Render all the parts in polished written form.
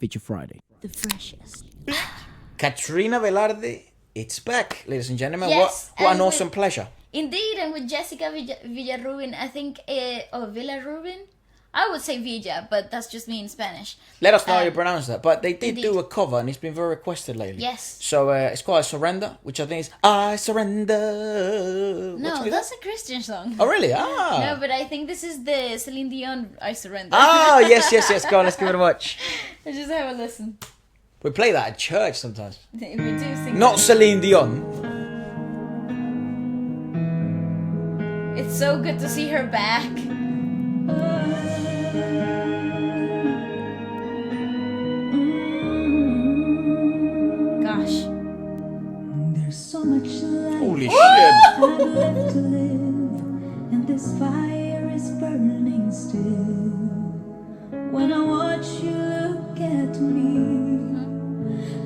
Feature Friday. The freshest. Katrina Velarde, it's back, ladies and gentlemen. Yes, what an and awesome pleasure. Indeed, and with Jessica Villarubin, I think, Villarubin? I would say Villa, but that's just me in Spanish. Let us know how you pronounce that. But they did indeed. do a cover, and it's been very requested lately. Yes. So it's called Surrender, which I think is I Surrender. No, that's a Christian song. Oh, really? No, but I think this is the Celine Dion I Surrender. Yes. Go on, let's give it a watch. Let's just have a listen. We play that at church sometimes. We do sing. Not Celine Dion. It's so good to see her back. Gosh. There's so much life. Holy shit. I've left to live, and this fire is burning still. When I watch you look at me,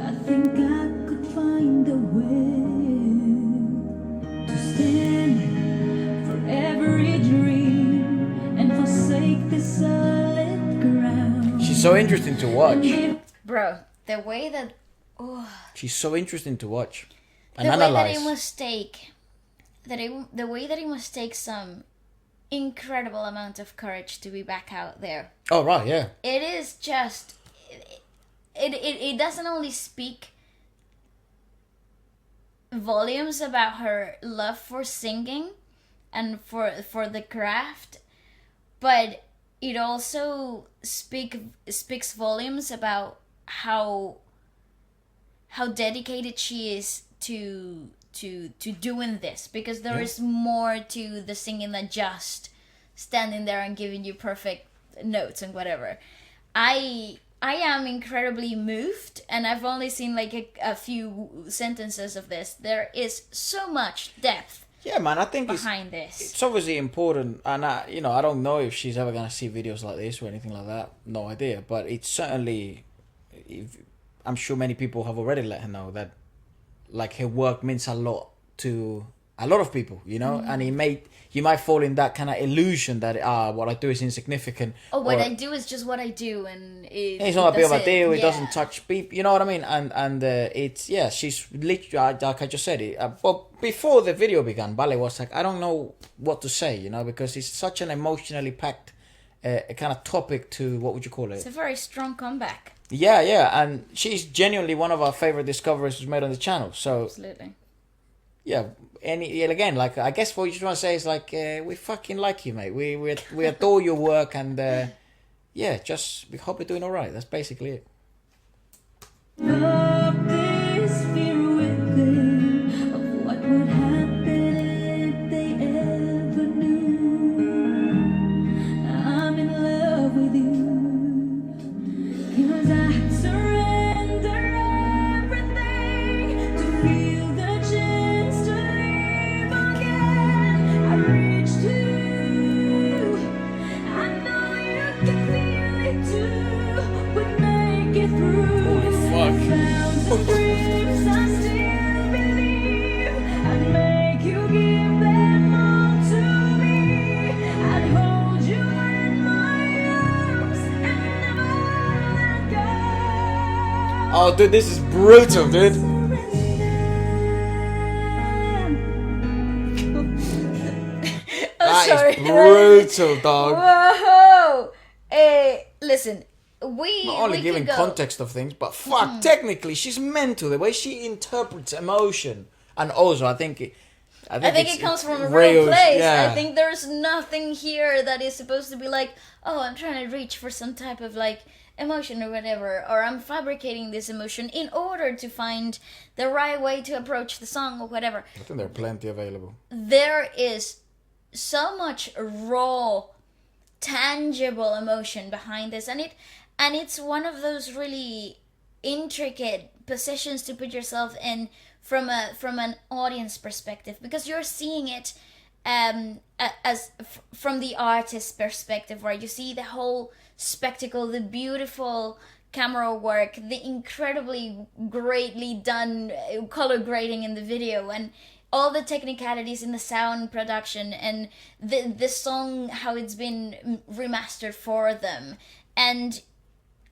I think I could find a way to stand for every dream and forsake this solid ground. She's so interesting to watch. Bro, the way that... She's so interesting to watch and the analyze. way that it must take... the way that it must take some incredible amount of courage to be back out there. Oh, right, yeah. It is just... It doesn't only speak volumes about her love for singing and for the craft, but it also speaks volumes about how dedicated she is to doing this, because there is more to the singing than just standing there and giving you perfect notes and whatever. I am incredibly moved, and I've only seen like a few sentences of this. There is so much depth. Yeah, man, I think behind this. It's obviously important, and I don't know if she's ever gonna see videos like this or anything like that. No idea, but it's certainly, I'm sure many people have already let her know that, like, her work means a lot to a lot of people, and you might fall in that kind of illusion that what I do is insignificant. Oh, what I do is just what I do, and it's not a big of a deal. It doesn't touch people. You know what I mean? And it's she's literally like I just said it. Well, before the video began, Vale was like, I don't know what to say, because it's such an emotionally packed kind of topic to, what would you call it? It's a very strong comeback. Yeah, and she's genuinely one of our favorite discoveries we've made on the channel. So absolutely. Yeah. Again, like, I guess what you just want to say is like, we fucking like you, mate. We adore your work, and we hope you're doing all right. That's basically it. Of this fear within, of what would happen if they ever knew I'm in love with you, 'cause I surrender everything to feel the chance to live again. I reach to you, I know you can feel it too, we'd make it through. Thousands of dreams, I still believe I'd make you give them all to me. I'd hold you in my arms and never let go. Oh, dude, this is brutal, dude. That is brutal, dog. Whoa! Listen, not only giving context of things, but technically she's mental. The way she interprets emotion, and also I think it comes from a real place. Yeah. I think there's nothing here that is supposed to be like, oh, I'm trying to reach for some type of like emotion or whatever, or I'm fabricating this emotion in order to find the right way to approach the song or whatever. I think there are plenty available. There is so much raw, tangible emotion behind this, and it's one of those really intricate positions to put yourself in from an audience perspective, because you're seeing it from the artist's perspective, where you see the whole spectacle, the beautiful camera work, the incredibly greatly done color grading in the video, and all the technicalities in the sound production, and the song, how it's been remastered for them, and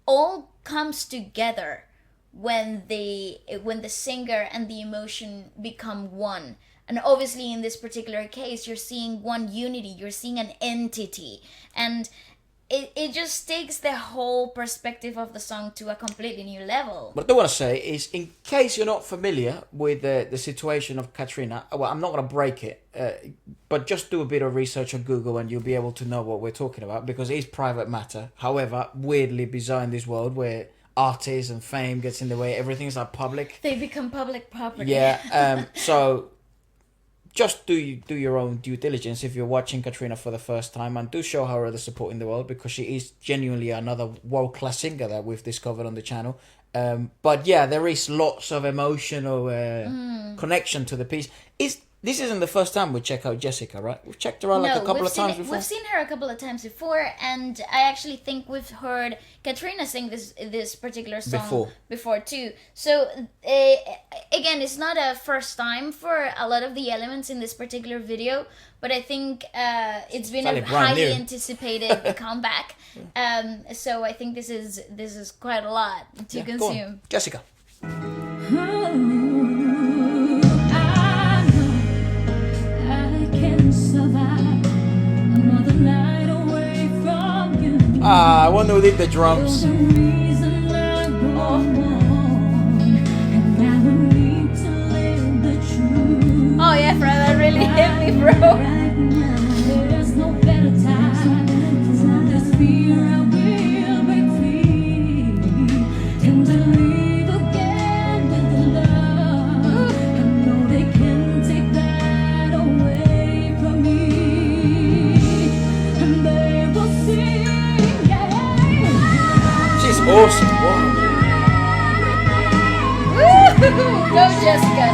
all comes together when the singer and the emotion become one. And obviously in this particular case, you're seeing one unity, you're seeing an entity, and it just takes the whole perspective of the song to a completely new level. What I do want to say is, in case you're not familiar with the situation of Katrina, well, I'm not going to break it, but just do a bit of research on Google and you'll be able to know what we're talking about, because it is private matter. However, weirdly bizarre in this world where artists and fame gets in the way, everything's like public. They become public property. Yeah, so just do your own due diligence if you're watching Katrina for the first time, and do show her the support in the world, because she is genuinely another world-class singer that we've discovered on the channel. But yeah, there is lots of emotional connection to the piece. This isn't the first time we check out Jessica, right? We've checked her out like a couple of times before. We've seen her a couple of times before, and I actually think we've heard Katrina sing this particular song before too. So again, it's not a first time for a lot of the elements in this particular video, but I think it's been a highly anticipated comeback. So I think this is quite a lot to consume. Jessica. I wonder who did the drums. Oh yeah, Efra, that really hit me, bro. There's no better time. This fear I will break free and to live again with the love. I know they can take that away from me, and they will sing. Yeah. She's awesome. Wow. Woo! Go Jessica.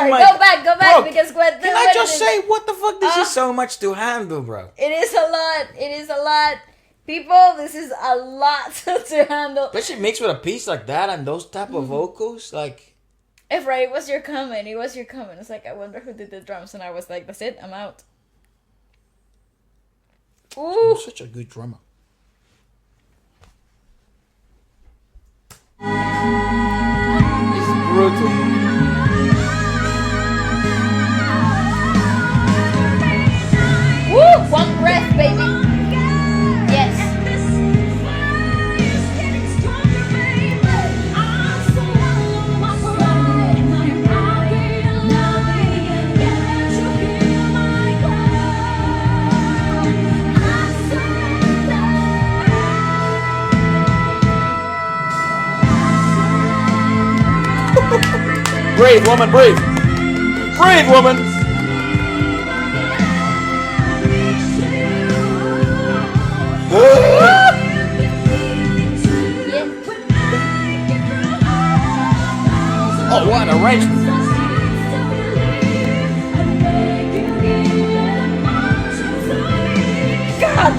Go back, bro, because can I just say, what the fuck? This is so much to handle, bro. It is a lot. People, this is a lot to handle. Especially mixed with a piece like that and those type of vocals, like. Efra, it was your comment. It's like, I wonder who did the drums, and I was like, that's it, I'm out. Ooh. I'm such a good drummer. This is brutal. Woo! One breath, baby. Yes. Breathe, woman, breathe. Breathe, woman. Oh, what an arrangement. God.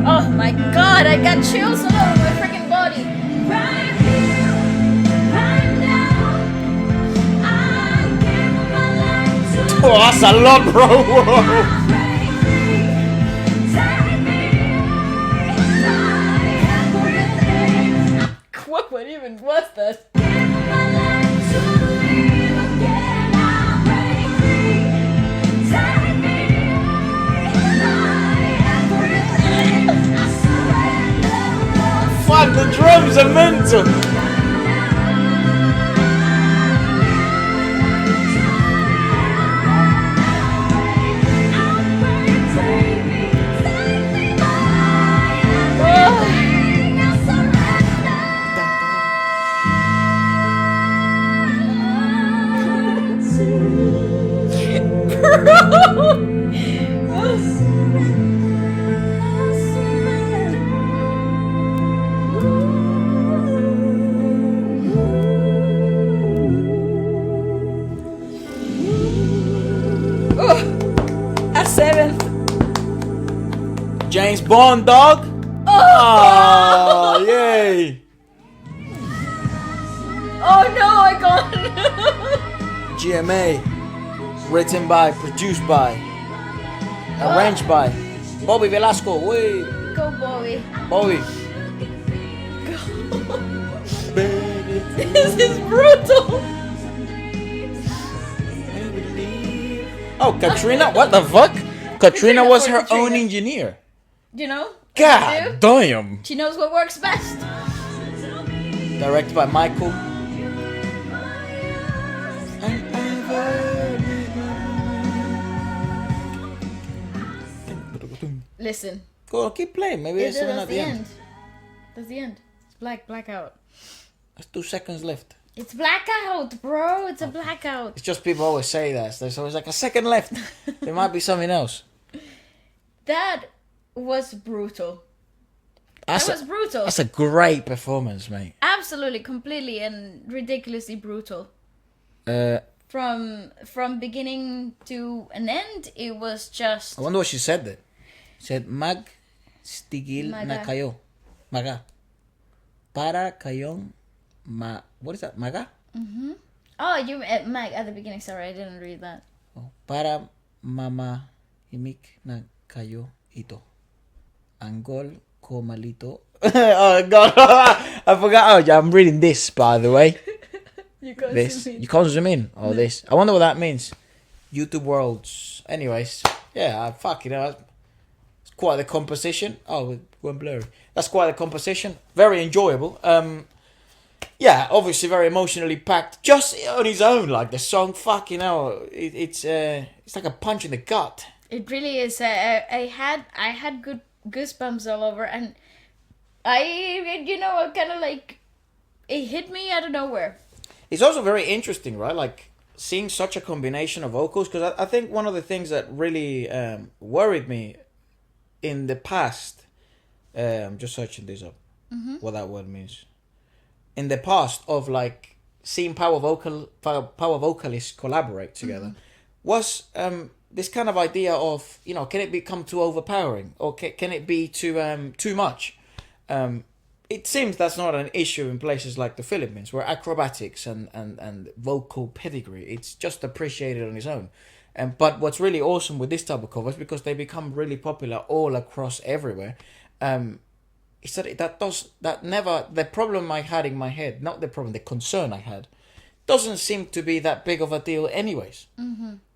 Oh my God, I got chills all over my freaking body. Right here, right now, I give my life to you. Oh, that's a lot, bro. Whoa. What even was that? Fuck, the drums are mental. James Bond, dog. Oh, yay. Oh no, I can't. GMA. Written by, produced by, arranged by Bobby Velasco. Wait. Go, Bobby. Bobby. This is brutal. Oh, Katrina, what the fuck? Katrina was her Katrina. own engineer. You know? God damn. She knows what works best. Directed by Michael. Listen. Go on, keep playing. Maybe there's something That's at the the end. end. That's the end. It's blackout. There's 2 seconds left. It's blackout, bro. It's a blackout. It's just people always say that. There's always like a second left. There might be something else. That was brutal. That's That was brutal. That's a great performance, mate. Absolutely, completely, and ridiculously brutal. From beginning to an end, it was just. I wonder what she said then. She said, Mag stigil na Maga. kayo. Maga. Para kayong what is that? Maga? Oh, you Mag at the beginning. Sorry, I didn't read that. Oh, para mama himik na kayo ito. Anggol ko malito. Oh god. I forgot. Oh, yeah, I'm reading this, by the way. You can't This. see me. You can't zoom in. Oh, this. I wonder what that means. YouTube Worlds. Anyways. Yeah, fuck, you know. It's quite the composition. Oh, it went blurry. That's quite the composition. Very enjoyable. Yeah, obviously very emotionally packed. Just on his own, like the song, fuck, you know, it's like a punch in the gut. It really is. I had good goosebumps all over, and I kind of like it hit me out of nowhere. It's also very interesting, right? Like seeing such a combination of vocals, because I think one of the things that really worried me in the past, I'm just searching this up, what that word means. In the past of like seeing power vocalists collaborate together, was this kind of idea of, you know, can it become too overpowering, or can it be too much? It seems that's not an issue in places like the Philippines, where acrobatics and vocal pedigree, it's just appreciated on its own. But what's really awesome with this type of covers, because they become really popular all across everywhere, is that never, the problem I had in my head, not the problem, the concern I had, doesn't seem to be that big of a deal anyways.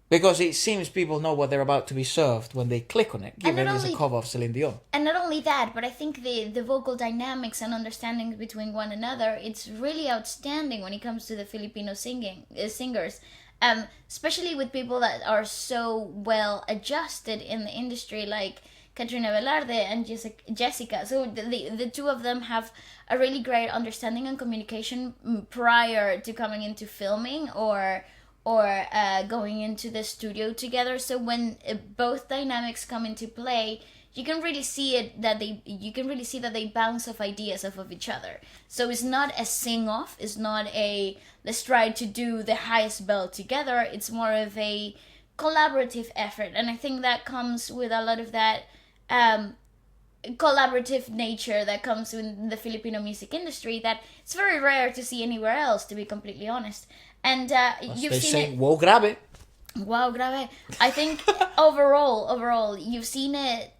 Because it seems people know what they're about to be served when they click on it, given it's a cover of Celine Dion. And not only that, but I think the vocal dynamics and understanding between one another, it's really outstanding when it comes to the Filipino singers. Especially with people that are so well adjusted in the industry, like Katrina Velarde and Jessica. So the two of them have a really great understanding and communication prior to coming into filming or going into the studio together. So when both dynamics come into play, you can really see that they bounce off ideas off of each other. So it's not a sing off, it's not a let's try to do the highest bell together. It's more of a collaborative effort, and I think that comes with a lot of that collaborative nature that comes in the Filipino music industry that it's very rare to see anywhere else, to be completely honest. And you've seen it. Wow, grabe. Wow, grabe. I think overall, you've seen it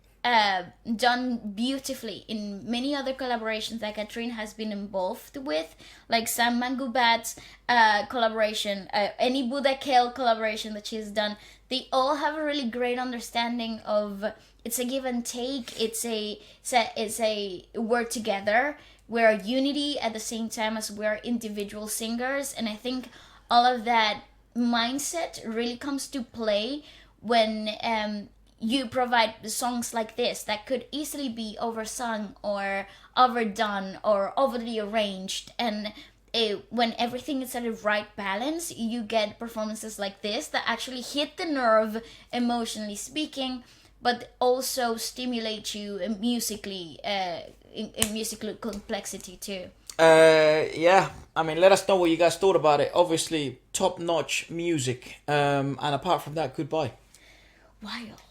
done beautifully in many other collaborations that Katrina has been involved with, like Sam Mangubat's collaboration, any Buddha Kale collaboration that she's done. They all have a really great understanding of it's a give and take. It's a work together. We're a unity at the same time as we're individual singers, and I think all of that mindset really comes to play when you provide songs like this that could easily be oversung or overdone or overly arranged, and when everything is at the right balance, you get performances like this that actually hit the nerve emotionally speaking, but also stimulate you musically in musical complexity too. Yeah, I mean, let us know what you guys thought about it. Obviously, top-notch music, and apart from that, goodbye. Wild.